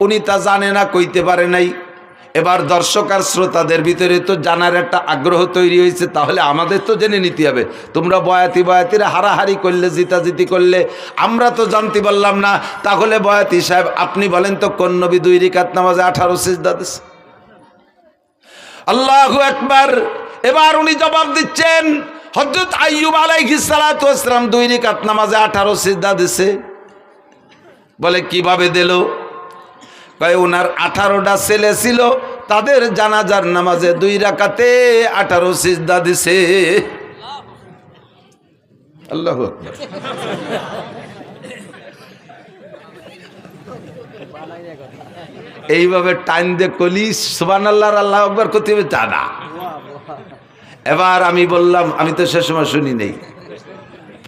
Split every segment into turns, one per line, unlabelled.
উনি তা জানে না, কইতে পারে নাই। এবার দর্শক আর শ্রোতাদের ভিতরে তো জানার একটা আগ্রহ তৈরি হয়েছে, তাহলে আমাদের তো জেনে নিতে হবে। তোমরা বয়াতিরা হারাহারি করলে, জিতাজিতি করলে, আমরা তো জানতে পারলাম না। তাহলে বয়াতি সাহেব আপনি বলেন তো, কোন নবী 2 রাকাত নামাজে 18 সিজদা দিয়েছে? আল্লাহু আকবার। এবার উনি জবাব দিচ্ছেন, হযরত আইয়ুব আলাইহিস সালাতু ওয়াস সালাম 2 রাকাত নামাজে 18 সিজদা দিয়েছে। বলে কিভাবে দিল? কয় ওনার 18টা ছেলে ছিল, তাদের জানাজার নামাজে 2 রাকাতে 18 সিজদা দিছে। আল্লাহু আকবার। এইভাবে টাইম দিয়ে কলি সুবহানাল্লাহ আল্লাহু আকবার করতে হবে তা না। এবার আমি বললাম, আমি তো সে সময় শুনি নেই,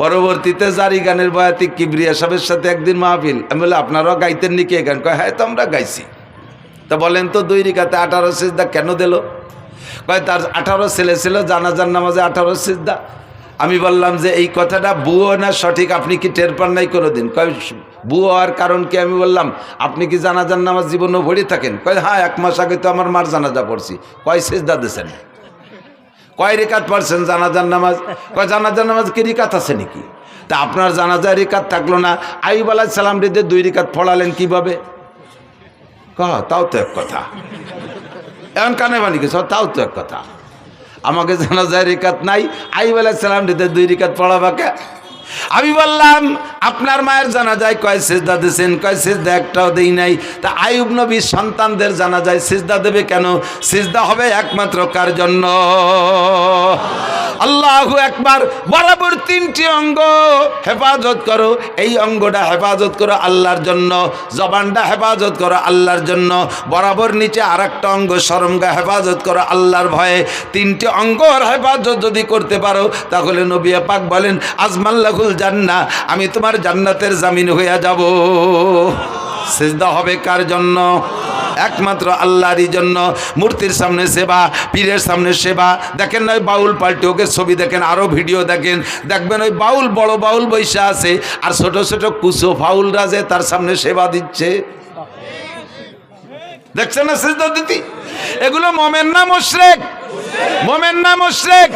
পরবর্তীতে জারি গানের বয়াতি কিবরিয়া সাহেবের সাথে একদিন মাহফিল, আমি বললাম আপনারাও গাইতেন নাকি এই গান? কয় হ্যাঁ, তো আমরা গাইছি। তা বলেন তো 2 রাকাতে 18 সিজদা কেন দিল? কয় তার 18 ছেলে ছিল, জানাজার নামাজে 18 সিজদা। আমি বললাম যে এই কথাটা বুয়ো না সঠিক, আপনি কি টের পান নাই কোনোদিন? কয় বুয়ো হওয়ার কারণ কি? আমি বললাম আপনি কি জানাজার নামাজ জীবনও পড়ে থাকেন? কয় হ্যাঁ, 1 মাস আগে তো আমার মার জানাজা পড়ছি। কয় সিজদা দিয়েছেন? কয় রিকাত পড়ছেন জানাজার নামাজ? কয় জানাজার নামাজ কি রিকাত আছে নাকি? তা আপনার জানাজার রিকাত থাকলো না, আইয়ুব আলাইহিস সালাম রে 2 রাকাত পড়ালেন কিভাবে? তাও তো এক কথা। এখন কানে বানি গেছ, তাও তো এক কথা। আমাকে জানাজার রিকাত নাই, আইয়ুব আলাইহিস সালাম রে 2 রাকাত পড়াবাকে? আমি বললাম আপনার মায়ের জানাজায় কয় সিজদা দিয়েছেন? কয় সিজদা একটাও দেই নাই। তা আইয়ুব নবীর সন্তানদের জানাজায় সিজদা দেবে কেন? সিজদা হবে একমাত্র কার জন্য? আল্লাহু আকবার। বরাবর 3টি অঙ্গ হেফাজত করো, এই অঙ্গটা হেফাজত করো আল্লাহর জন্য, জবানটা হেফাজত করো আল্লাহর জন্য, বরাবর নিচে আরেকটা অঙ্গ শরমগা হেফাজত করো আল্লাহর ভয়ে। 3টি অঙ্গর হেফাজত যদি করতে পারো, তাহলে নবী পাক বলেন আজমাল্লাহুল জান্নাহ, আমি তোমার জান্নাতের জামিন হইয়া যাব। সিজদা হবে কার জন্য? একমাত্র আল্লাহরই জন্য। মূর্তির সামনে সেবা, পীরের সামনে সেবা। দেখেন না ওই বাউল পাল্টে ওকে ছবি দেখেন, আরও ভিডিও দেখেন, দেখবেন ওই বাউল, বড় বাউল বৈশা আছে, আর ছোট ছোট কুচো ফাউলরা যে তার সামনে সেবা দিচ্ছে। দেখছেন না সিজদা দিতি? এগুলো মোমেন না মুশরিক? মোমেন না মুশরিক?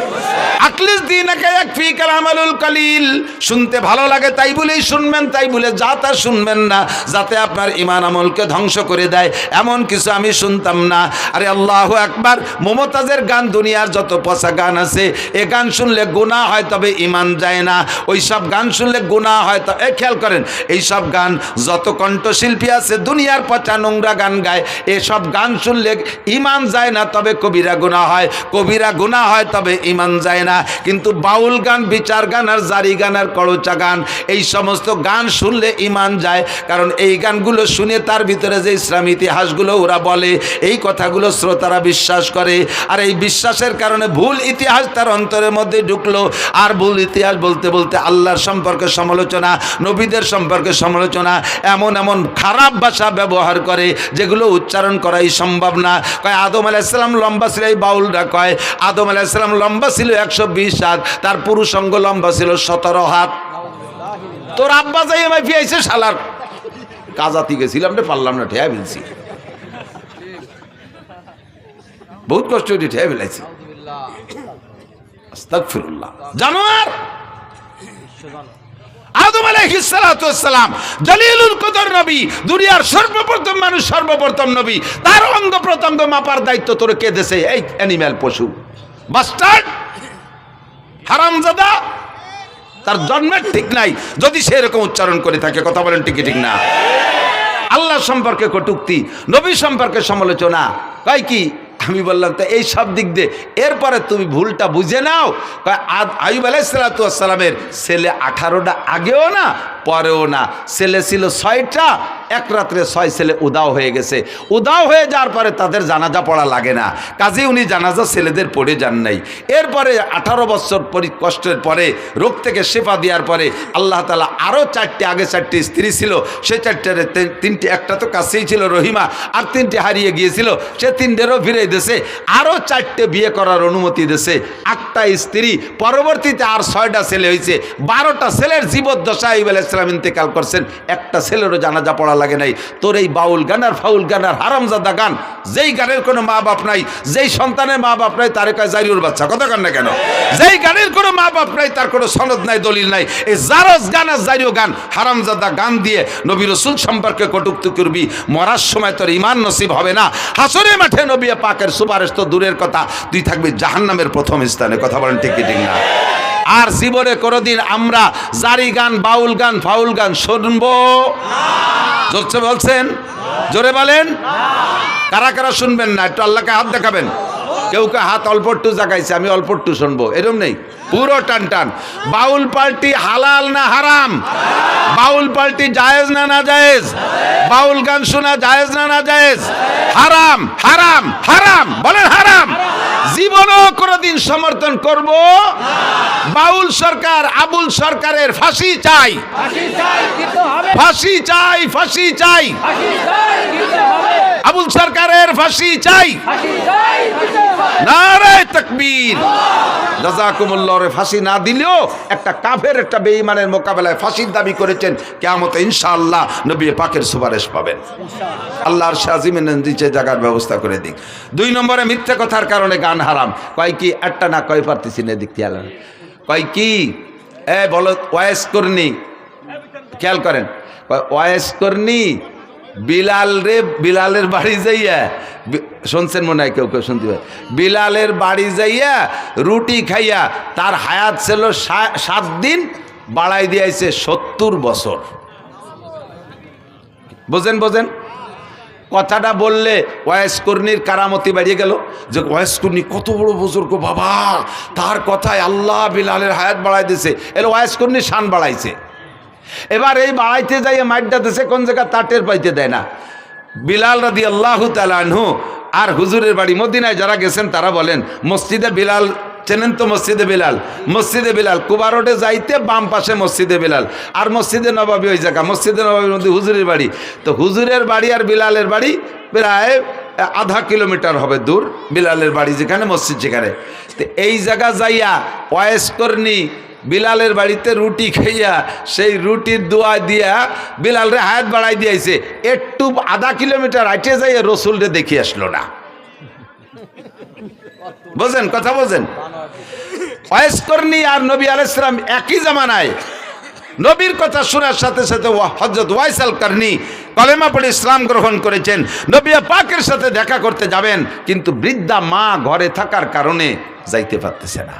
আকলিস দীনাকা ইয়াকফিকাল আমালুল কালিল। শুনতে ভালো লাগে তাই বলেই শুনবেন, তাই বলে যা তা শুনবেন না, যাতে আপনার ঈমান আমলকে ধ্বংস করে দেয়, এমন কিছু আমি শুনতাম না। আরে আল্লাহু আকবার। মুমতাজের গান, দুনিয়ার যত পচা গান আছে, এ গান শুনলে গুনাহ হয়, তবে ঈমান যায় না। ওই সব গান শুনলে গুনাহ হয়। তো খেয়াল করেন, এই সব গান, যত কণ্ঠশিল্পী আছে দুনিয়ার পচা নোংরা গান গায়, এসব গান শুনলে ঈমান যায় না, তবে কবিরা গুনাহ হয়। কবিরা গুনাহ হয়, তবে ঈমান যায় না। কিন্তু বাউল গান, বিচার গান, আর জারি গান, আর কড়চা গান, এই সমস্ত গান শুনলে ঈমান যায়। কারণ এই গানগুলো শুনে তার ভিতরে যে ইসলামী ইতিহাসগুলো ওরা বলে, এই কথাগুলো শ্রোতারা বিশ্বাস করে, আর এই বিশ্বাসের কারণে ভুল ইতিহাস তার অন্তরের মধ্যে ঢুকলো। আর ভুল ইতিহাস বলতে বলতে আল্লাহর সম্পর্কে সমালোচনা, নবীদের সম্পর্কে সমালোচনা, এমন এমন খারাপ ভাষা ব্যবহার করে যেগুলো উচ্চারণ করাই সম্ভব না। কয় আদম আলাইহিস সালাম লম্বা ছিল, এই বাউলরা কয় আদম আলাইহিস সালাম লম্বা ছিল 120 হাত, তার পুরুষ অঙ্গ লম্বা ছিল 17 হাত। তোর আব্বা যাই আমায় ফিয়াইছে শালার কাজাতি গেছিলাম রে, পারলাম না, ঠেয়া ফেলছি, বহুত কষ্ট হয়ে ঠেয়া ফেলাইছি। আস্তাগফিরুল্লাহ। জানোয়ার আদম আলাইহিস সালাতু ওয়াস সালাম জলিলুল কদর নবী, দুনিয়ার সর্বপ্রথম মানুষ, সর্বপ্রথম নবী, তার অঙ্গ প্রত্যঙ্গ মাপার দায়িত্ব তোর কে দেছে? এই অ্যানিম্যাল, পশু, বাস্টার্ড, হারামজাদা। তার জন্মের ঠিক নাই যদি সে এরকম উচ্চারণ করে থাকে। কথা বলেন ঠিক ঠিক না? আল্লাহ সম্পর্কে কটূক্তি, নবী সম্পর্কে সমালোচনা, কয় কি? আমি বললাম তো এই সব দিক দিয়ে এরপরে তুমি ভুলটা বুঝে নাও। আইয়ুব আলাইহিস সালাতু ওয়াস সালামের ছেলে 18টা আগেও না, পরেও না। ছেলে ছিল 6টা, এক রাত্রে 6 ছেলে উদাও হয়ে গেছে। উদাও হয়ে যাওয়ার পরে তাদের জানাজা পড়া লাগে না, কাজে উনি জানাজা ছেলেদের পড়ে যান নাই। এরপরে 18 বছর কষ্টের পরে, রোগ থেকে শেফা দেওয়ার পরে আল্লাহ তাআলা আরও 4টে, আগে 4টে স্ত্রী ছিল, সে 4টার 3টে, একটা তো কাছেই ছিল রহিমা, আর 3টে হারিয়ে গিয়েছিল, সে 3টেরও ফিরে দিয়েছে, আরও 4টে বিয়ে করার অনুমতি দিয়েছে, 8টা স্ত্রী। পরবর্তীতে আর 6টা ছেলে হয়েছে, 12টা ছেলের জীবদ্দশা আইয়ুব আলাইহিস আলাইহিসসালাম ইন্তেকাল করছেন, একটা ছেলেরও জানাজা পড়া লাগে নাই। তোর এই বাউল গান আর ফাউল গান আর হারামজাদা গান, যেই গানের কোনো মা বাপ নাই, যেই সন্তানের মা বাপ নাই, তারে কয় জারিউর বাচ্চা। কথা কন না কেন? যেই গানের কোনো মা বাপ নাই, তার কোনো সনদ নাই, দলিল নাই, এই জারজ গান আর জারিও গান, হারামজাদা গান দিয়ে নবী রাসূল সম্পর্কে কটূক্তি করবি, মরার সময় তোর ঈমান নসিব হবে না। হাসরের মাঠে নবী পাকের সুপারিশ তো দূরের কথা, তুই থাকবি জাহান্নামের প্রথম স্থানে। কথা বলেন ঠিক কি ঠিক না? আর জীবনে কোনোদিন আমরা জারি গান, বাউল গান, ফাউল গান শুনবো? জোরে বলছেন, জোরে বলেন। কারা কারা শুনবেন না একটু আল্লাহকে হাত দেখাবেন। কেউ কে হাত অল্প একটু জাগাইছে, আমি অল্প একটু শুনবো, এরকম নেই, পুরো টান টান। বাউল পার্টি হালাল না হারাম? বাউল পার্টি জায়েজ না না জায়েজ? বাউল গান শোনা জায়েজ না না জায়েজ? হারাম, হারাম, হারাম, বলেন হারাম। জীবনও কোনোদিন সমর্থন করব? বাউল সরকার, আবুল সরকারের ফাঁসি চাই, ফাঁসি চাই, ফাঁসি চাই, আবুল সরকারের ফাঁসি চাই। নারে তাকবীর। জাযাকুমুল্লাহ। ফাঁসি না দিলেও একটা কাফের, একটা বেঈমানের মোকাবেলায় ফাঁসির দাবি করেছেন, কিয়ামতে ইনশাআল্লাহ নবী পাকের সুপারিশ পাবেন। আল্লাহর শাজিমের নিচে জায়গার ব্যবস্থা করে দিক। 2 নম্বরে মিথ্যা কথার কারণে গান হারাম। কয় কি? একটা না কয় পারতেছি না, দিক খেয়াল কয় কি? বলো ওয়াইস করনি, খেয়াল করেন, ওয়াইস করনি বিলাল রে, বিলালের বাড়ি যাইয়া, শুনছেন মনে হয়, কেউ কেউ শুনতে পারে, বিলালের বাড়ি যাইয়া রুটি খাইয়া তার হায়াত ছিল 7 দিন, বাড়াই দিয়েছে 70 বছর। বোঝেন, বোঝেন কথাটা বললে ওয়াইস কর্ণীর কারামতি বাড়িয়ে গেল, যে ওয়াইস কর্ণী কত বড় বুজুর্গ বাবা, তার কথায় আল্লাহ বিলালের হায়াত বাড়াই দিয়েছে। এর ওয়াইস কর্ণীর শান বাড়াইছে। এবার এই বাড়াইতে যাইয়ে মাইটটা দিছে কোন জায়গা তা টের পাইতে দেয় না। বিলাল রাদিয়াল্লাহু তাআলা আনহু আর হুজুরের বাড়ি মদিনায় যারা গেছেন তারা বলেন, মসজিদে বিলাল চেনেন তো? মসজিদে বিলাল, মসজিদে বিলাল কুবা রোডে যাইতে বাম পাশে মসজিদে বিলাল, আর মসজিদে নবাবী ওই জায়গা, মসজিদে নবাবীর মধ্যে হুজুরের বাড়ি। তো হুজুরের বাড়ি আর বিলালের বাড়ি প্রায় আধা কিলোমিটার হবে দূর, বিলালের বাড়ি যেখানে, মসজিদ যেখানে। তো এই জায়গা যাইয়া ওয়াইস কর্ণী বিলালের বাড়িতে রুটি খাইয়া সেই রুটির দোয়া দিয়া বিলালরে হায়াত বাড়াই দিয়েছে। একটু আধা কিলোমিটার হাইটে যাইয়া রসুলরে দেখি আসলো না। বোঝেন কথা, বোঝেন? ওয়াইস কর্ণী আর নবী আলাইহিস সালাম একই জামানায়। নবীর কথা শোনার সাথে সাথে হযরত ওয়াইস আল কারনী কলেমা পড়ে ইসলাম গ্রহণ করেছেন। নবী পাকের সাথে দেখা করতে যাবেন, কিন্তু বৃদ্ধা মা ঘরে থাকার কারণে যাইতে পারতেছে না।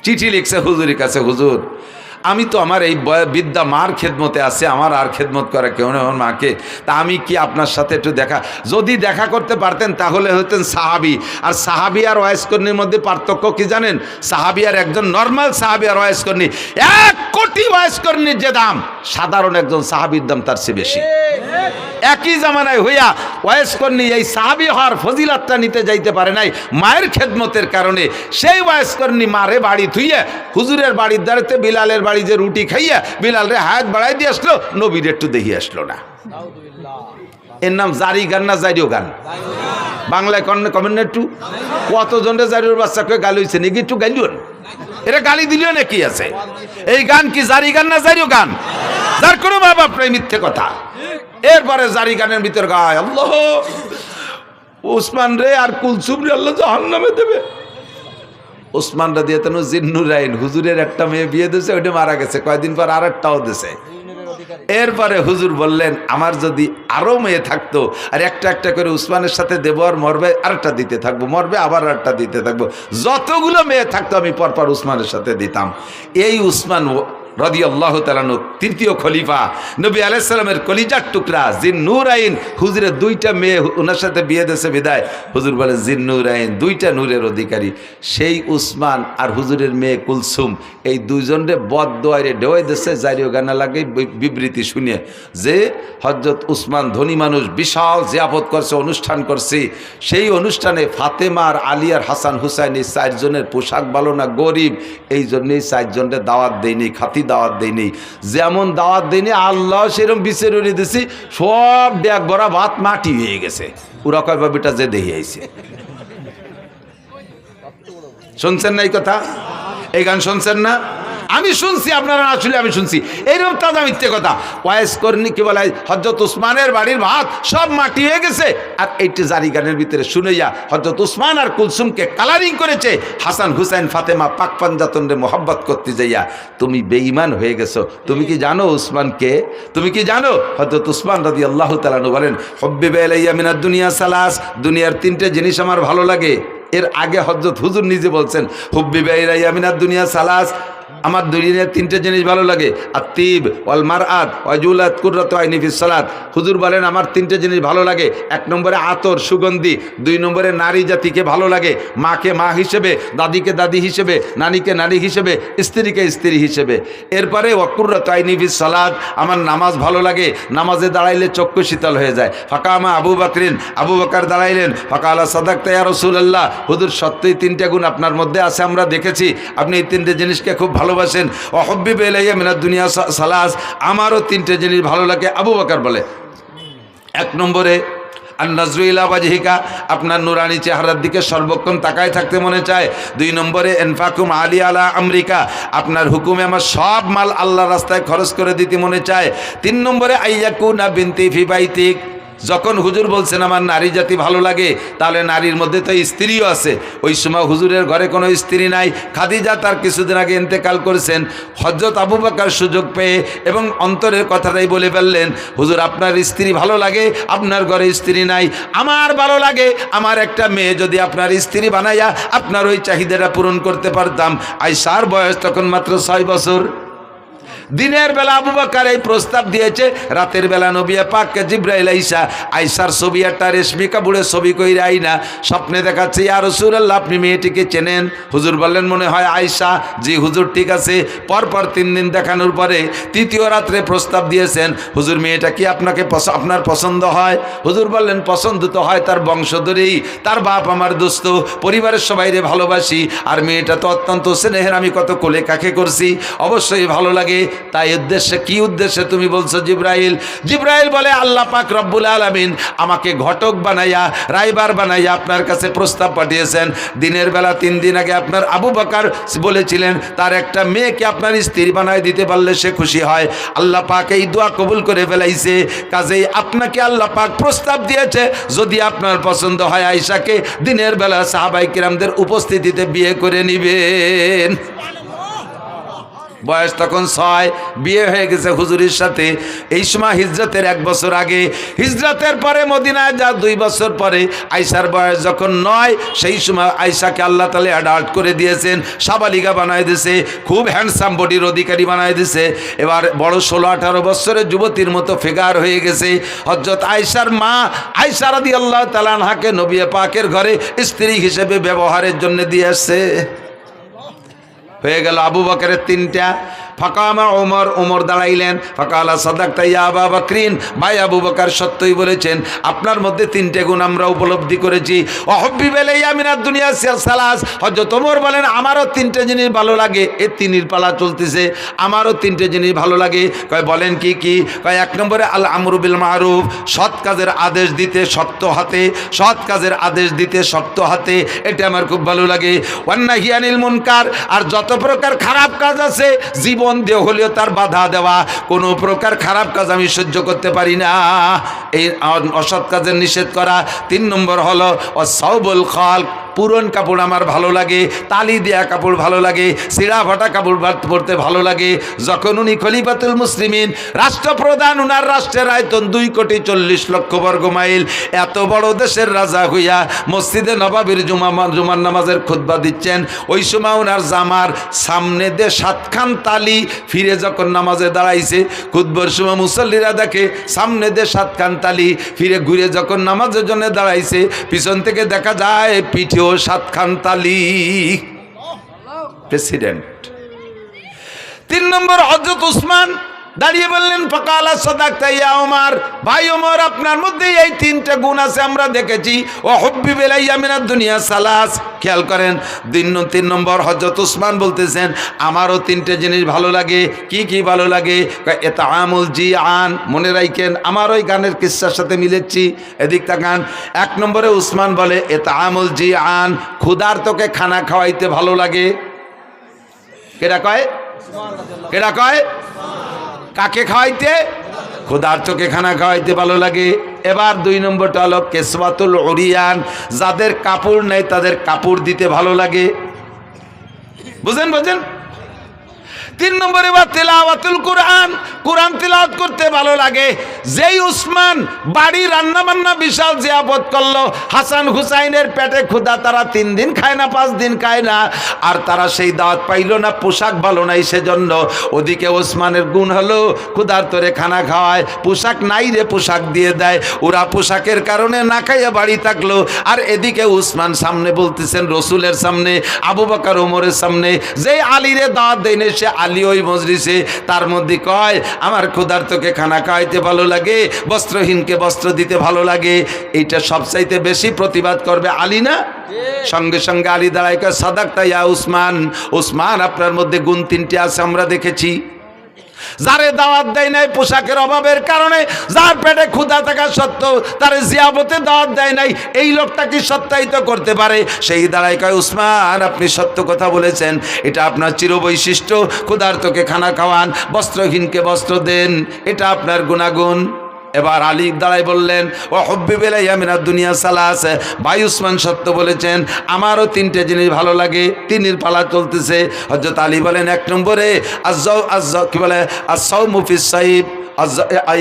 চিঠি লিখছে হুজুরের কাছে, হুজুর আমি তো আমার এই বৃদ্ধা মার খেদমতে আছে, আমার আর খেদমত করে কেউ নেই আমার মাকে, তা আমি কি আপনার সাথে একটু দেখা, যদি দেখা করতে পারতেন তাহলে হতেন সাহাবি। আর সাহাবি আর ওয়াইস কর্ণীর মধ্যে পার্থক্য কি জানেন? সাহাবি আর একজন নর্মাল সাহাবি আর ওয়াইস কর্ণী, 1 কোটি ওয়াইস কর্ণীর যে দাম, সাধারণ একজন সাহাবির দাম তার চেয়ে বেশি। একই জামানায় হইয়া ওয়াইস কর্ণী এই সাহাবি হওয়ার ফজিলাতটা নিতে যাইতে পারে নাই মায়ের খেদমতের কারণে। সেই ওয়াইস কর্ণী মারে বাড়ি থুইয়ে হুজুরের বাড়ির দ্বারাতে বিলালের বাড়ি যে রুটি খাইয়া বিলালরে হায়াত বাড়াই দিয়ে আসলো, নবীর একটু দেখি আসলো না। এর নাম জারি গান না জারিও গান? বাংলায় কমেন্ট একটু, কতজনের জারিওর বাচ্চাকে গালি হয়েছে নাকি? একটু গালিও, এটা গালি দিলেও নাকি আছে? এই গান কি জারি গান না জারিও গান? যার কোনো মা বাপ নাই, মিথ্যে কথা। এরপরে জারি গানের ভিতর গায় আল্লাহ উসমান রে আর কুলসুম রে আল্লাহ জাহান্নামে দেবে। উসমান রাদি আল্লাহু তাআলা জিন্নুরাইন, হুজুরের একটা মেয়ে বিয়ে দিয়েছে, ওইটা মারা গেছে, কয়েকদিন পর আরেকটাও দিয়েছে। এরপরে হুজুর বললেন, আমার যদি আরো মেয়ে থাকতো, আর একটা একটা করে উসমানের সাথে দেব, আর মরবে আরেকটা দিতে থাকবো, মরবে আবার আরেকটা দিতে থাকবো, যতগুলো মেয়ে থাকতো আমি পরপর উসমানের সাথে দিতাম। এই উসমান রাদিয়াল্লাহু তাআলা তৃতীয় খলিফা, নবী আলাইহিস সালামের কলিজার টুকরা জিন্নুরাইন, হুজুরের 2টা মেয়ে ওনার সাথে বিয়ে দিয়েছে বিদায় হুজুর বলে জিন্নুরাইন 2টা নূরের অধিকারী। সেই উসমান আর হুজুরের মেয়ে কুলসুম, এই দুইজনরে বদদোয়ারে ঢেউয়ে দিয়েছে জারিও গানা লাগে বিবৃতি শুনে, যে হযরত উসমান ধনী মানুষ, বিশাল জিয়াফত করছে, অনুষ্ঠান করছে। সেই অনুষ্ঠানে ফাতেমা আর আলী আর হাসান হুসাইন এই 4 জনের পোশাক ভালো না, গরিব, এই জন্যই 4 জনের দাওয়াত দেয়নি, খাতি দাওয়াত দেয়নি। যেমন দাওয়াত দেয়নি আল্লাহ সেরকম বিচার উড়িয়ে দিছি, সব ডেক ভরা ভাত মাটি হয়ে গেছে। ওরা কয় বাবিটা যে দেখে আইছে। শুনছেন না এই কথা? এই গান শুনছেন না? আমি শুনছি, আপনারা না শুনলে আমি শুনছি, এইরকম তাজা মিথ্যে কথা। ওয়াইস কর্নি কি বলে, হযরত উসমানের বাড়ির ভাত সব মাটি হয়ে গেছে, আর এইটি জারি গানের ভিতরে শুনেইয়া হযরত উসমান আর কুলসুমকে কালারিং করেছে। হাসান হুসাইন ফাতেমা পাক পাঞ্জাতনরে মোহাব্বত করতে যাইয়া তুমি বেঈমান হয়ে গেছো। তুমি কি জানো উসমানকে? তুমি কি জানো? হযরত উসমান রাদিয়াল্লাহু তাআলা আনহু বলেন, হুব্বিবা ইলাইয়া মিনাদ দুনিয়া সালাস, দুনিয়ার তিনটে জিনিস আমার ভালো লাগে। এর আগে হযরত হুজুর নিজে বলছেন, হুব্বিবা ইলাইয়া মিনাদ দুনিয়া সালাস, আমার দুনিয়ার তিনটে জিনিস ভালো লাগে, আত্তিব ওয়াল মারআত ওয়াজুলাত কুররাতু আইনি ফিস সালাত। হুজুর বলেন আমার তিনটে জিনিস ভালো লাগে। এক নম্বরে আতর, সুগন্ধি। দুই নম্বরে নারী জাতিকে ভালো লাগে, মাকে মা হিসেবে, দাদিকে দাদি হিসেবে, নানিকে নানি হিসেবে, স্ত্রীকে স্ত্রী হিসেবে। এরপরে ওয়াকুররাতু আইনি ফিস সালাত, আমার নামাজ ভালো লাগে, নামাজে দাঁড়াইলে চক্ষু শীতল হয়ে যায়। ফাকামা আবু বকরিন, আবু বকর দাঁড়াইলেন। ফাকালা সাদাকতা ইয়া রাসূলুল্লাহ, হুজুর সত্যই তিনটে গুণ আপনার মধ্যে আছে, আমরা দেখেছি আপনি এই তিনটে জিনিসকে খুব ভালোবাসেন। ওয়াহুব্বিবা ইলাইয়া মিনাদ দুনিয়া সালাস, আমারও তিনটে জিনিস ভালো লাগে। আবু বকর বলে, এক নম্বরে আন-নাজরু ইলা ওয়াজহিকা, আপনার নুরানি চেহারার দিকে সর্বক্ষণ তাকায় থাকতে মনে চায়। দুই নম্বরে ইনফাকুম আলী আলা আমরিকা, আপনার হুকুমে আমার সব মাল আল্লাহর রাস্তায় খরচ করে দিতে মনে চায়। তিন নম্বরে আইয়াকুনা বিনতি ফি বাইতিক, যখন হুজুর বলছেন আমার নারী জাতি ভালো লাগে, তাহলে নারীর মধ্যে তো স্ত্রীও আছে। ওই সময় হুজুরের ঘরে কোনো স্ত্রী নাই, খাদিজা তার কিছুদিন আগে ইন্তেকাল করেছেন। হযরত আবু বকর সুযোগ পেয়ে এবং অন্তরের কথাটাই বলে ফেললেন, হুজুর আপনার স্ত্রী ভালো লাগে, আপনার ঘরে স্ত্রী নাই, আমার ভালো লাগে আমার একটা মেয়ে যদি আপনার স্ত্রী বানাইয়া আপনার ওই চাহিদাটা পূরণ করতে পারতাম। আয়েশার বয়স তখন মাত্র 6 বছর। দিনের বেলা আবু বকর এই প্রস্তাব দিয়েছে, রাতের বেলা নবী পাককে জিবরাইল আইসা আয়েশার ছবি একটা রেশমি কাপড়ের ছবি কইরা আইনা স্বপ্নে দেখাচ্ছে, ইয়া রাসূলুল্লাহ আপনি মেয়েটিকে চেনেন? হুজুর বললেন মনে হয় আয়েশা। জি হুজুর ঠিক আছে। পরপর 3 দিন দেখানোর পরে তৃতীয় রাত্রে প্রস্তাব দিয়েছেন, হুজুর মেয়েটা কি আপনার পছন্দ হয়? হুজুর বললেন পছন্দ তো হয় তার বংশধরেই, তার বাপ আমার দোস্ত, পরিবারের সবাইরে ভালোবাসি, আর মেয়েটা তো অত্যন্ত স্নেহের, আমি কত কোলে কাকে করছি, অবশ্যই ভালো লাগে। তাই উদ্দেশ্যে, কি উদ্দেশ্যে তুমি বলছো জিবরাইল? জিবরাইল বলে আল্লাহ পাক রব্বুল আলামিন আমাকে ঘটক বানাইয়া, রাইবার বানাইয়া আপনার কাছে প্রস্তাব পাঠিয়েছেন। দিনের বেলা 3 দিন আগে আপনার আবু বকর বলেছিলেন তার একটা মেয়েকে আপনার স্ত্রী বানায় দিতে পারলে সে খুশি হয়। আল্লাহ পাক এই দোয়া কবুল করে ফেলাইছে, কাজেই আপনাকে আল্লাহ পাক প্রস্তাব দিয়েছে যদি আপনার পছন্দ হয় আয়েশাকে দিনের বেলা সাহাবায়ে কিরামদের উপস্থিতিতে বিয়ে করে নিবেন। বয়স তখন 6, বিয়ে হয়ে গেছে হুজুরের সাথে। এই সময় হিজরতের 1 বছর আগে, হিজরতের পরে মদিনায় যা 2 বছর পরে আয়েশার বয়স যখন 9, সেই সময় আয়েশাকে আল্লাহ তাআলা অ্যাডাল্ট করে দিয়েছেন, সাবালিকা বানায় দিয়েছে, খুব হ্যান্ডসাম বডির অধিকারী বানায় দিয়েছে। এবার বড় 16-18 বছরের যুবতীর মতো ফিগার হয়ে গেছে। হযরত আয়েশার মা আয়েশা রাদিয়াল্লাহু তাআলা আনহাকে নবী পাকের ঘরে স্ত্রী হিসেবে ব্যবহারের জন্য দিয়ে আসছে। হয়ে গেল আবু বকরের 3টা। ফাকামা ওমর, ওমর দাঁড়াইলেন। ফাকালা সাদাকতা ইয়া আবু বকরিন, ভাই আবু বকর সত্যই বলেছেন, আপনার মধ্যে 3টে গুণ আমরা উপলব্ধি করেছি। ওয়াহুব্বিবা ইলাইয়া মিনাদ দুনিয়া সালাস, হযরত ওমর বলেন আমারও 3টে জিনিস ভালো লাগে। এই 3-এর পালা চলতেছে, আমারও 3টে জিনিস ভালো লাগে। কয় বলেন কি কি? কয় 1 নম্বরে আল আমরু বিল মারুফ, সৎ কাজের আদেশ দিতে শক্ত হাতে, সৎ কাজের আদেশ দিতে শক্ত হাতে, এটা আমার খুব ভালো লাগে। ওয়ান নাহি আনিল মুনকার, আর যত প্রকার খারাপ কাজ আছে জীবন দিয়ে হলেও তার বাধা দেওয়া, কোনো প্রকার খারাপ কাজ আমি সহ্য করতে পারি না, এই অসৎ কাজের নিষেধ করা। 3 নম্বর হলো ওয়াসাউবুল খালক, পুরন কাপড় আমার ভালো লাগে, তালি দেয়া কাপড় ভালো লাগে, ছিঁড়া ফাটা কাপড় পরতে ভালো লাগে। যখন উনি খলিফাতুল মুসলিমিন, রাষ্ট্রপ্রধান, উনার রাষ্ট্রের আয়তন 2,40,00,000 বর্গ মাইল, এত বড় দেশের রাজা হইয়া মসজিদে নবাবির জুমার নামাজের খুতবা দিচ্ছেন, ওই সময় উনার জামার সামনে দিয়ে 7খান তালি, ফিরে যখন নামাজে দাঁড়াইছে খুতবার সময় মুসল্লিরা দেখে সামনে দিয়ে 7খান তালি, ফিরে ঘুরে যখন নামাজের জন্য দাঁড়াইছে পিছন থেকে দেখা যায় পিঠেও 7খান তালি। প্রেসিডেন্ট। 3 নম্বর হযরত উসমান দাঁড়িয়ে বললেন ফাকালা সাদাকতা ইয়া ওমর, ভাই ওমর আপনার মধ্যে এই 3টে গুণ আছে আমরা দেখেছি। ওয়াহুব্বিবা ইলাইয়া মিনাদ দুনিয়া সালাস, খেয়াল করেন 3 নম্বর হযরত উসমান বলতেছেন আমারও 3টে জিনিস ভালো লাগে। কি কি ভালো লাগে? ইতআমুল জিআন, মনে রাখেন আমার ওই গানের কিসসার সাথে মিলেছি, এদিক তাকান। 1 নম্বরে উসমান বলে ইতআমুল জিআন, ক্ষুধার্তকে খানা খাওয়াইতে ভালো লাগে। কেডা কয়? কেডা কয়? কাকে খাওয়াইতে? ক্ষুধার্তকে খানা খাওয়াইতে ভালো লাগে। এবার 2 নম্বরটা হলো কেসওয়াতুল উরিয়ান, যাদের কাপড় নেই তাদের কাপড় দিতে ভালো লাগে। বুঝেন? 3 নম্বরে বা তেলাওয়াতুল কোরআন, কোরআন তেলাওয়াত করতে ভালো লাগে। যেই উসমান বাড়ি রান্না বান্না বিশাল জিয়াফত করলো, হাসান হুসাইনের পেটে ক্ষুধা, তারা 3 দিন খায় না, 5 দিন খায় না, আর তারা সেই দাওয়াত পাইল না, পোশাক ভালো নাই সেজন্য। ওদিকে ওসমানের গুণ হলো ক্ষুধার তোরে খানা খাওয়ায়, পোশাক নাই রে পোশাক দিয়ে দেয়, ওরা পোশাকের কারণে না খাইয়া বাড়ি থাকলো। আর এদিকে উসমান সামনে বলতেছেন রসুলের সামনে, আবু বকর ওমরের সামনে, যেই আলীরে দাওয়াত দেয়নি সে আলী ওই মজলিসে, তার মধ্যে কয় আমার ক্ষুধার্তকে খানা খাওয়াইতে ভালো লাগে, বস্ত্রহীনকে বস্ত্র দিতে ভালো লাগে। এইটা সবচাইতে বেশি প্রতিবাদ করবে আলী না? সঙ্গে সঙ্গে আলী দাঁড়ায় কয় সাদাকতা ইয়া উসমান, উসমান আপনার মধ্যে গুণ 3টি আছে আমরা দেখেছি। যারে দাওয়াত দেয় নাই পোশাকের অভাবের কারণে, যার পেটে ক্ষুধা থাকা সত্ত্বেও তারে জিয়াবতে দাওয়াত দেয় নাই, এই লোকটা কি সত্যায়িত করতে পারে? সেই দাঁড়ায় কয় উসমান আপনি সত্য কথা বলেছেন, এটা আপনার চিরবৈশিষ্ট্য, ক্ষুধার্তকে খানা খাওয়ান, বস্ত্রহীনকে বস্ত্র দেন, এটা আপনার গুণাগুণ। এবার আলী দাঁড়াই বললেন ও হব্বিবিল ইয়ামিনাদ দুনিয়া সালাস, ভাই উসমান সত্য বলেছেন, আমারও 3টে জিনিস ভালো লাগে। 3-এর পালা চলতেছে। হযরত আলী বলেন 1 নম্বরে কি বলে আস-সাওমু ফিস সাইব,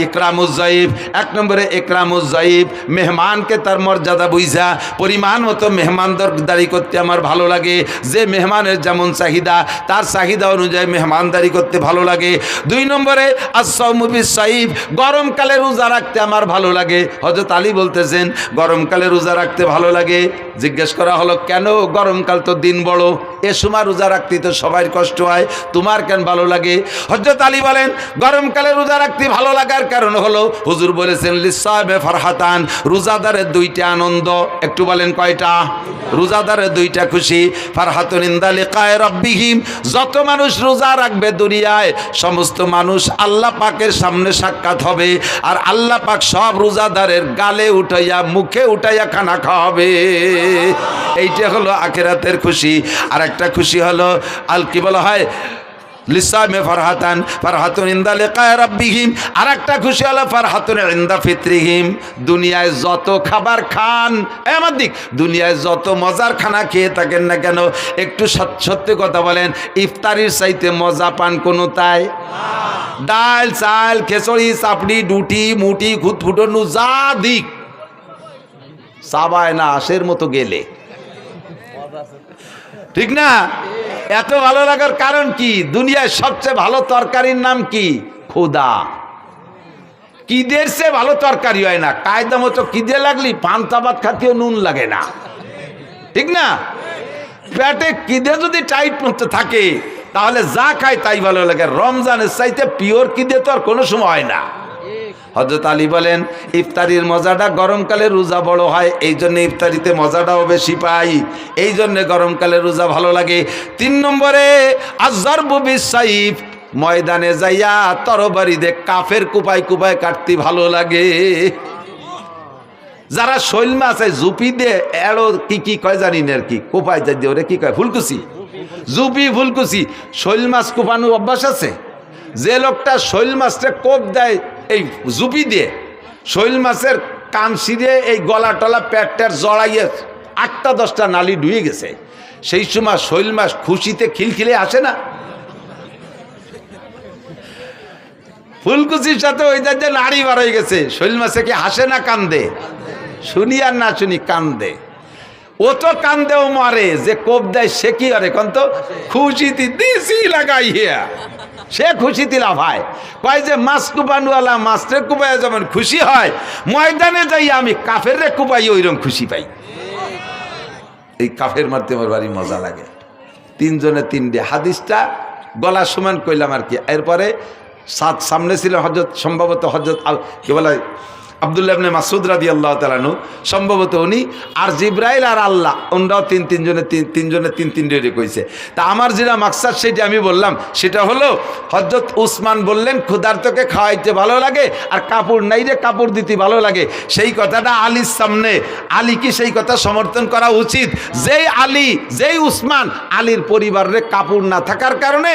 ইকরামুজ জাইব। 1 নম্বরে ইকরামুজ জাইব, মেহমানকে তার মর্যাদা বুঝা পরিমাণ মতো মেহমানদারি করতে আমার ভালো লাগে। যে মেহমানের যেমন চাহিদা তার চাহিদা অনুযায়ী মেহমানদারি করতে ভালো লাগে। 2 নম্বরে আস-সাওমু ফিস সাইব, গরমকালে রোজা রাখতে আমার ভালো লাগে। হযরত আলী বলতেছেন গরমকালে রোজা রাখতে ভালো লাগে। জিজ্ঞেস করা হলো কেন? গরমকাল তো দিন বড়, এ সময় রোজা রাখতে তো সবাই কষ্ট হয়, তোমার কেন ভালো লাগে? হযরত আলী বলেন গরমকালে রোজা রাখতে ভালো লাগার কারণ হলো হুজুর বলেছেন লিসাবে ফারহাতান, রোজাদারের 2টা আনন্দ। একটু বলেন কয়টা? রোজাদারের 2টা খুশি। ফারহাতুন ইনদা লিকায়ে রাব্বিহিম, যত মানুষ রোজা রাখবে দুনিয়ায় সমস্ত মানুষ আল্লাহ পাকের সামনে সাক্ষাৎ হবে, আর আল্লাহ পাক সব রোজাদারের গালে উঠাইয়া মুখে উঠাইয়া খানা খাওয়াবে। এইটা হলো আখিরাতের খুশি। আর একটা খুশি হলো কি বলা হয় লিসামে ফারহাতান, ফারহাতুন ইনদা লিকায়ে রাব্বিহিম। আর একটা খুশি হলো ফারহাতুন ইনদা ফিত্রিহিম, দুনিয়ায় যত খাবার খান, আমার দিক দুনিয়ায় যত মজার খানা খেয়ে থাকেন না কেন, একটু সত্যি কথা বলেন, ইফতারির চাইতে মজা পান কোনো তাই? ডাল চাল খেচড়ি চাপড়ি ডুটি মুটি খুঁতফুটনু যা দিক চাবায় না আশের মতো গেলে, ঠিক না? এত ভালো লাগার কারণ কি? দুনিয়ায় সবচেয়ে ভালো তরকারির নাম কি? খোদা। কিদের সে ভালো তরকারি হয় না। কায়দা মতো কিদে লাগলি পান্তা ভাত খাতেও নুন লাগে না, ঠিক না? পেটে কিদে যদি টাইট মতো থাকে তাহলে যা খায় তাই ভালো লাগে। রমজানের চাইতে পিওর কিদে তো আর কোনো সময় হয় না। হযরত আলী বলেন ইফতারির মজাটা গরমকালে রোজা বড় হয়, এই জন্য ইফতারিতে মজাটাও বেশি পাই, এই জন্য গরমকালে রোজা ভালো লাগে। 3 নম্বরে আয-যারবু বিস-সাইফ, ময়দানে যাইয়া তরবারি দিয়ে কাফের কুপায় কুপায় কাটতে ভালো লাগে। যারা শৈল মাছ জুপি দিয়ে এড়ো কি কয় জানি না আর কি, কুপায় যাই দিয়ে ওরে কি কয় ফুলকুচি, জুপি ফুলকুচি, শৈল মাছ কুপানো অভ্যাস আছে। যে লোকটা শৈল মাছটা কোপ দেয় এই জুপি দিয়ে, শৈল মাছের কান ছিঁড়ে এই গলা টলা পেটটার জড়াইয়ে 8টা-10টা নালি ডুয়ে গেছে, সেই সময় শৈল মাছ খুশিতে খিলখিলে আসে না? ফুলকুচির সাথে ওই যে নাড়ি বার হয়ে গেছে, শৈল মাছে কি হাসে না কান্দে? শুনি আর না শুনি কান্দে। ও তো কান্দেও মারে, যে কোপ দেয় সে কি আরে কন্ত খুশিতে দিছি লাগাইয়া, সে খুশিতে লাফায়। কয় যে মাছ কুপানওয়ালা মাছরে কুপাইয়া যেমন খুশি হয়, ময়দানে যাই আমি কাফের রে কুপাই ওইরকম খুশি পাই। এই কাফের মারতে আমার বাড়ি মজা লাগে। 3 জনে 3টে হাদিসটা গলা সমান কইলাম আর কি। এরপরে সামনে ছিল হযরত, সম্ভবত হযরত কি বলে আব্দুল্লাহ ইবনে মাসউদ রাদিয়াল্লাহু তাআলা আনহু, সম্ভবত উনি, আর জিবরাইল আর আল্লাহ, ওনারাও 3 জনে 3 কইছে। তা আমার যেটা মাকসাদ সেটা আমি বললাম, সেটা হলো হযরত উসমান বললেন ক্ষুধার্তকে খাওয়াইতে ভালো লাগে আর কাপড় নাই রে কাপড় দিতে ভালো লাগে। সেই কথাটা আলীর সামনে, আলী কি সেই কথা সমর্থন করা উচিত? যেই আলী, যেই উসমান, আলীর পরিবারের কাপড় না থাকার কারণে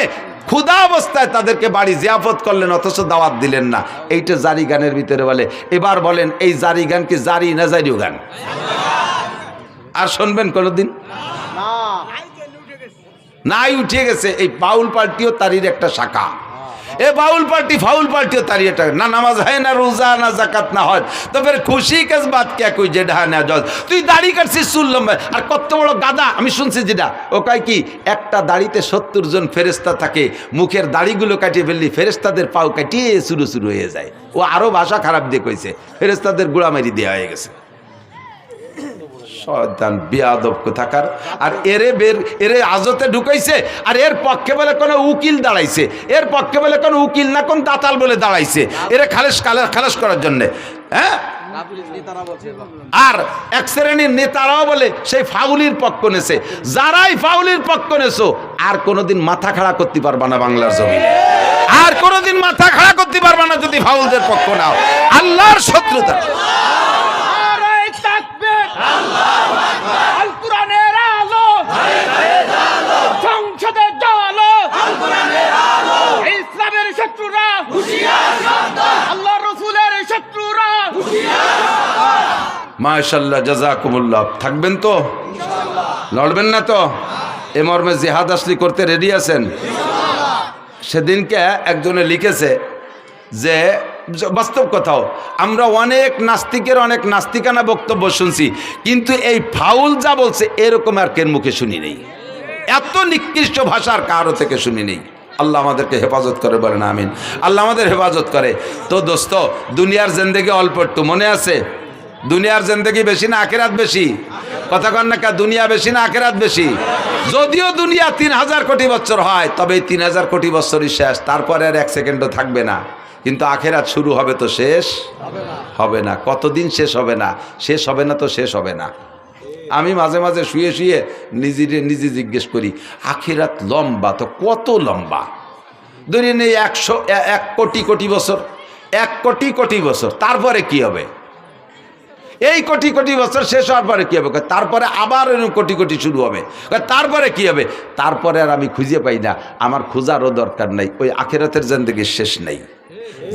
ক্ষুধা অবস্থায় তাদেরকে বাড়ি জিয়াফত করলেন, অথচ দাওয়াত দিলেন না। এইটা জারি গানের ভিতরে বলে। এবার বলেন এই জারি গান কি জারি না জারিও গান? আর শুনবেন কোনোদিন? নাই, উঠে গেছে। এই বাউল পার্টিও তারির একটা শাখা। এ বাউল পার্টি ফাউল পার্টিও তারির একটা, না নামাজ হয় না, রোজা না, জাকাত না হয়, তো ফের খুশি কেস বাত কে কই যে ঢা না জজ। তুই দাড়ি কাটছিস চুল লম্বা, আর কত বড় গাদা। আমি শুনছি যেটা ও কয় কি একটা দাড়িতে 70 জন ফেরেস্তা থাকে, মুখের দাড়িগুলো কাটিয়ে ফেললি ফেরেস্তাদের পাও কাটিয়ে শুরু শুরু হয়ে যায়। ও আরো ভাষা খারাপ দিয়ে কইছে, ফেরেস্তাদের গুড়া মারি দেওয়া হয়ে গেছে। শয়তান বিয়াদব কোথাকার। আর এরে আজতে ঢুকাইছে, আর এর পক্ষে বলে কোনো উকিল দাঁড়াইছে, এর পক্ষে বলে কোনো উকিল না কোন দাতাল বলে দাঁড়াইছে এরে খালাস করার জন্যে। হ্যাঁ, আর এক শ্রেণীর নেতারাও বলে সেই ফাউলির পক্ষ নেছে। যারাই ফাউলির পক্ষ নেছো আর কোনোদিন মাথা খাড়া করতে পারবা না বাংলার জমিনে, আর কোনোদিন মাথা খাড়া করতে পারবা না যদি ফাউলদের পক্ষ নাও। আল্লাহর শত্রুতা।
ইসলামের শত্রুরা আল্লাহ রাসূলের শত্রুরা।
মাশাআল্লাহ, জাযাকুমুল্লাহ। থাকবেন তো, লড়বেন না তো? এ মর্মে জিহাদ আসলি করতে রেডি আছেন? সেদিনকে একজনে লিখেছে যে বাস্তব কথাও, আমরা অনেক নাস্তিকের অনেক নাস্তিকানা বক্তব্য শুনছি, কিন্তু এই ফাউল যা বলছে এরকম আর কেন মুখে শুনি নেই। এত নিকৃষ্ট ভাষার কারো থেকে শুনি নেই। আল্লাহ আমাদেরকে হেফাজত করে, বলেন আমিন। আল্লাহ আমাদের হেফাজত করে। তো দোস্ত, দুনিয়ার জিন্দেগি অল্প একটু, মনে আছে? দুনিয়ার জিন্দেগি বেশি না আখিরাত বেশি? কথা কন না, দুনিয়া বেশি না আখিরাত বেশি? যদিও দুনিয়া 3000 কোটি বছর হয়, তবে এই 3000 কোটি বছরই শেষ, তারপরে আর 1 সেকেন্ডও থাকবে না। কিন্তু আখিরাত শুরু হবে তো শেষ হবে না। কতদিন শেষ হবে না? শেষ হবে না তো শেষ হবে না। আমি মাঝে মাঝে শুয়ে শুয়ে নিজে জিজ্ঞেস করি, আখিরাত লম্বা তো কত লম্বা? ধরে নেই 1 কোটি কোটি বছর, 1 কোটি কোটি বছর, তারপরে কি হবে? এই কোটি কোটি বছর শেষ হওয়ার পরে কি হবে? তারপরে আবার কোটি কোটি শুরু হবে। তারপরে কি হবে? তারপরে আর আমি খুঁজে পাই না। আমার খোঁজারও দরকার নাই। ওই আখিরাতের জিন্দেগির শেষ নেই।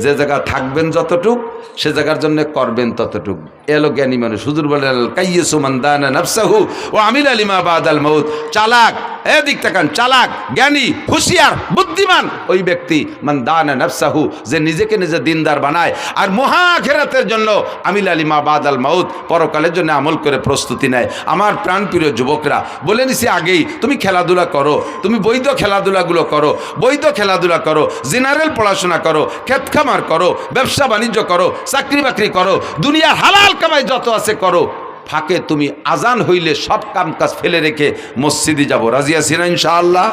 যে জায়গা থাকবেন যতটুক, সে জায়গার জন্য করবেন ততটুক। এলো জ্ঞানী মানুষ। হুজুর বলেন, কাইয়্যিসু মান দানা নাফসাহু ওয়া আমিলা লিমা বাদাল মাউত। চালাক, এদিক তাকান, চালাক, জ্ঞানী, হুঁশিয়ার, বুদ্ধিমান ওই ব্যক্তি মান দানা নাফসাহু, যে নিজেকে নিজে দিনদার বানায় আর মহা আখিরাতের জন্য আমিলা লিমা বাদাল মাউত, পরকালের জন্য আমল করে প্রস্তুতি নেয়। আমার প্রাণপ্রিয় যুবকরা, বলে নিছি আগেই, তুমি খেলাধুলা করো, তুমি বৈধ খেলাধুলাগুলো করো, বৈধ খেলাধুলা করো, জেনারেল পড়াশোনা করো, ক্ষেত খামার করো, ব্যবসা বাণিজ্য করো, চাকরি বাকরি করো, দুনিয়ার হালাল কামাই যত আছে করো। ফাঁকে তুমি আজান হইলে সব কাম কাজ ফেলে রেখে মসজিদে যাবো। রাজি আছি না ইনশাআল্লাহ?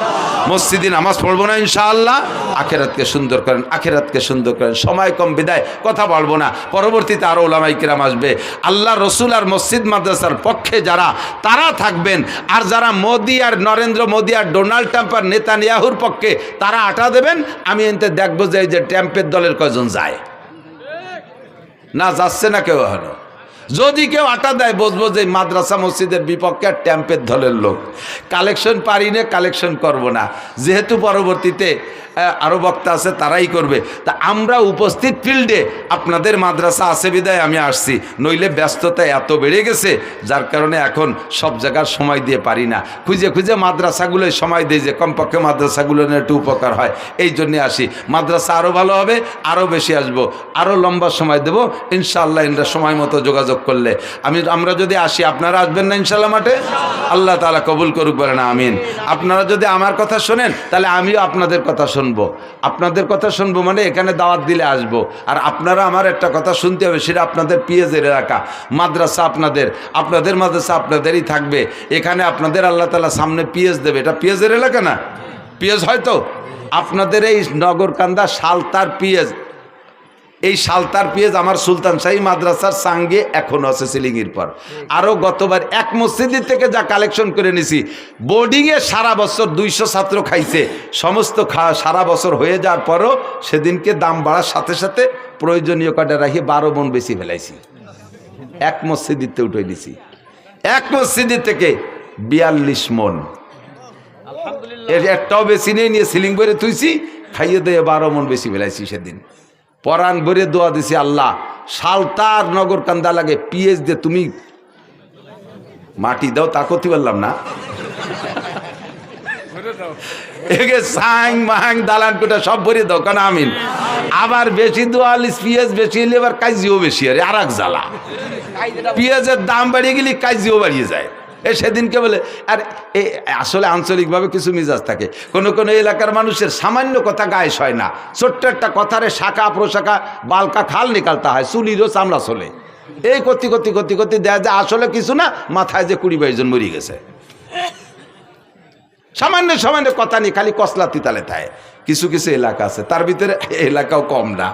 মসজিদে নামাজ পড়বো না ইনশাআল্লাহ? আখিরাতকে সুন্দর করেন, আখিরাতকে সুন্দর করেন। সময় কম বিদায় কথা বলবো না, পরবর্তীতে আরো ওলামায়ে কেরাম আসবে। আল্লাহ রসুল আর মসজিদ মাদ্রাসার পক্ষে যারা, তারা থাকবেন। আর যারা মোদি আর নরেন্দ্র মোদি আর ডোনাল্ড ট্রাম্প আর নেতানিয়াহুর পক্ষে, তারা আটা দেবেন। আমি এতে দেখবো যে এই যে ট্রাম্পের দলের কয়জন যায়, না যাচ্ছে না কেউ এখনো। যদি কেউ আটা দেয়, বুঝবো যে মাদ্রাসা মসজিদের বিপক্ষে আর ট্যাম্পের দলের লোক। কালেকশন পারি না, কালেকশন করব না, যেহেতু পরবর্তীতে আরও বক্তা আছে তারাই করবে। তা আমরা উপস্থিত ফিল্ডে, আপনাদের মাদ্রাসা আছে বিদায় আমি আসছি, নইলে ব্যস্ততা এত বেড়ে গেছে যার কারণে এখন সব জায়গার সময় দিয়ে পারি না। খুঁজে খুঁজে মাদ্রাসাগুলোয় সময় দিই যে কমপক্ষে মাদ্রাসাগুলো নিয়ে একটু উপকার হয়, এই জন্যে আসি। মাদ্রাসা আরও ভালো হবে, আরও বেশি আসবো, আরও লম্বা সময় দেবো ইনশাআল্লাহ। ইনরা সময় মতো যোগাযোগ করলে আমরা যদি আসি, আপনারা আসবেন না ইনশাআল্লাহ মাঠে? আল্লাহ তাআলা কবুল করুক, বলেন আমিন। আপনারা যদি আমার কথা শোনেন, তাহলে আমিও আপনাদের কথা শুনবো। আপনাদের কথা শুনবো মানে এখানে দাওয়াত দিলে আসবো। আর আপনারা আমার একটা কথা শুনতে হবে, সেটা আপনাদের পিএজের এলাকা, মাদ্রাসা আপনাদের মাদ্রাসা আপনাদেরই থাকবে। এখানে আপনাদের আল্লাহ তাআলা সামনে পিএজ দেবে। এটা পিএজের এলাকা না? পিএজ হয়তো আপনাদের এই নগরকান্দা সালতার পিএজ, এই সালতার পিএজ আমার সুলতান শাহী মাদ্রাসার সঙ্গে এখনো আছে সিলিংয়ের পর। আরও গতবার এক মসজিদের থেকে যা কালেকশন করে নিছি, বোর্ডিংয়ে সারা বছর 200 ছাত্র খাইছে। সমস্ত সারা বছর হয়ে যাওয়ার পরও সেদিনকে দাম বাড়ার সাথে সাথে প্রয়োজনীয় কটা রাখি 12 মণ বেশি ফেলাইছি। এক মসজিদিতে উঠে দিছি, এক মসজিদের থেকে 42 মণ। এর একটাও বেশি নেই, নিয়ে সিলিং করে তুইছি, খাইয়ে দিয়ে 12 মন বেশি বেলাইছি সেদিন। পরাণ ভরে দোয়া দিছি, আল্লাহ সালতার নগর কান্দা লাগে পিএস দিয়ে তুমি মাটি দাও, তা করতে পারলাম না। এগে সাং মাং দালান কোটা সব ভরে দাও, কারণ আমিন। আবার বেশি দোয়ালিস পিএস বেশি হলে এবার কাজিও বেশি, আর এক জ্বালা, পেঁয়াজের দাম বাড়িয়ে গেলে কাজিও বাড়িয়ে যায়। সেদিনকে বলে, আর আসলে আঞ্চলিকভাবে কিছু মিজাজ থাকে, কোনো কোনো এলাকার মানুষের সামান্য কথা গায়ে হয় না, ছোট্ট একটা কথারে শাখা প্রশাখা বালকা খাল নিকালতে হয়, চুলিরও চামড়া চলে। এই করতে করতে করতে করতে দেখা যায় আসলে কিছু না, মাথায় যে 20-22 জন মরে গেছে। সামান্য সামান্য কথা নিয়ে খালি কসলা তিতালে থাকে। কিছু কিছু এলাকা আছে, তার ভিতরে এলাকাও কম না।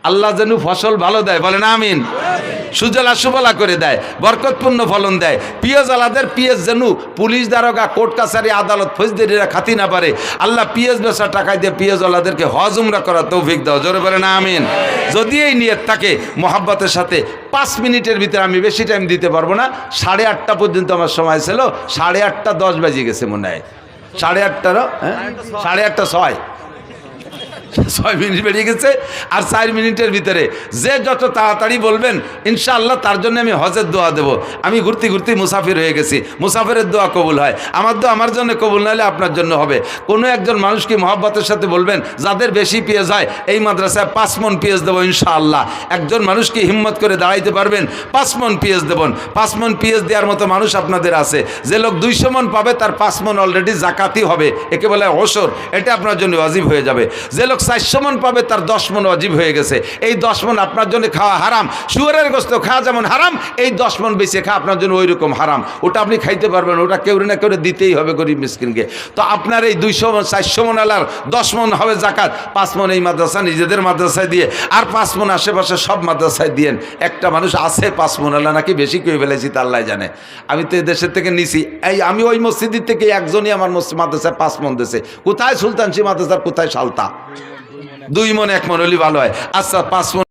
আল্লাহ যেন ফসল ভালো দেয়, বলেন আমিন। সুজলা সুফলা করে দেয়, বরকতপূর্ণ ফলন দেয়। পিএস আলাদের পিএস যেন পুলিশ দারোগা কোর্ট কাছারি আদালত ফৌজদারিরা খাতি না পারে। আল্লাহ পিএস বেচা টাকায় দিয়ে পিএস আলাদেরকে হজ উমরা করার তৌফিক দাও, জোরে বলেন আমিন। যদি এই নিয়ত থাকে মোহাব্বতের সাথে, 5 মিনিটের ভিতরে, আমি বেশি টাইম দিতে পারবো না, 8:30 পর্যন্ত আমার সময় ছিল, 8:30-10 বাজে গেছে মনে হয়, 8:30, হ্যাঁ 8:30, 6 মিনিট বেরিয়ে গেছে। আর 4 মিনিটের ভিতরে যে যত তাড়াতাড়ি বলবেন ইনশাআল্লাহ তার জন্য আমি হজের দোয়া দেব। আমি ঘুরতে ঘুরতে মুসাফির হয়ে গেছি, মুসাফিরের দোয়া কবুল হয়, আমার দোয়া আমার জন্য কবুল না হলে আপনার জন্য হবে। কোনো একজন মানুষকে মহব্বতের সাথে বলবেন, যাদের বেশি পেঁয়াজ হয় এই মাদ্রাসায় 5 মন পেঁয়াজ দেবো ইনশাআল্লাহ। একজন মানুষকে হিম্মত করে দাঁড়াইতে পারবেন, 5 মন পেঁয়াজ দেবেন। 5 মন পেঁয়াজ দেওয়ার মতো মানুষ আপনাদের আছে। যে লোক 200 মন পাবে তার 5 মন অলরেডি জাকাতি হবে, একে বলে ওসর, এটা আপনার জন্য ওয়াজিব হয়ে যাবে। যে লোক 400 মন পাবে তার 10 মন ওয়াজিব হয়ে গেছে। এই 10 মন আপনার জন্য খাওয়া হারাম, শুয়োরের গোশত খাওয়া যেমন হারাম, এই 10 মন বেশি খাওয়া আপনার জন্য ওই রকম হারাম। ওটা আপনি খাইতে পারবেন, ওটা কেউ না কেউ দিতেই হবে গরিব মিসকিনকে। তো আপনার এই 200 মন 400 মন আলার 10 মন হবে জাকাত, 5 মন এই মাদ্রাসা নিজেদের মাদ্রাসায় দিয়ে, আর 5 মন আশেপাশে সব মাদ্রাসায় দিয়েন। একটা মানুষ আছে 5 মন আলা নাকি বেশি কেউ ফেলেছি তা আল্লাহ জানে। আমি তো দেশের থেকে নিছি, আমি ওই মসজিদের থেকে একজনই আমার মাদ্রাসায় 5 মন দিয়েছে। কোথায় সুলতানসি মাদ্রাসার, কোথায় সালতা, 2 মন 1 মন হলে ভালো হয়। আচ্ছা 5 মন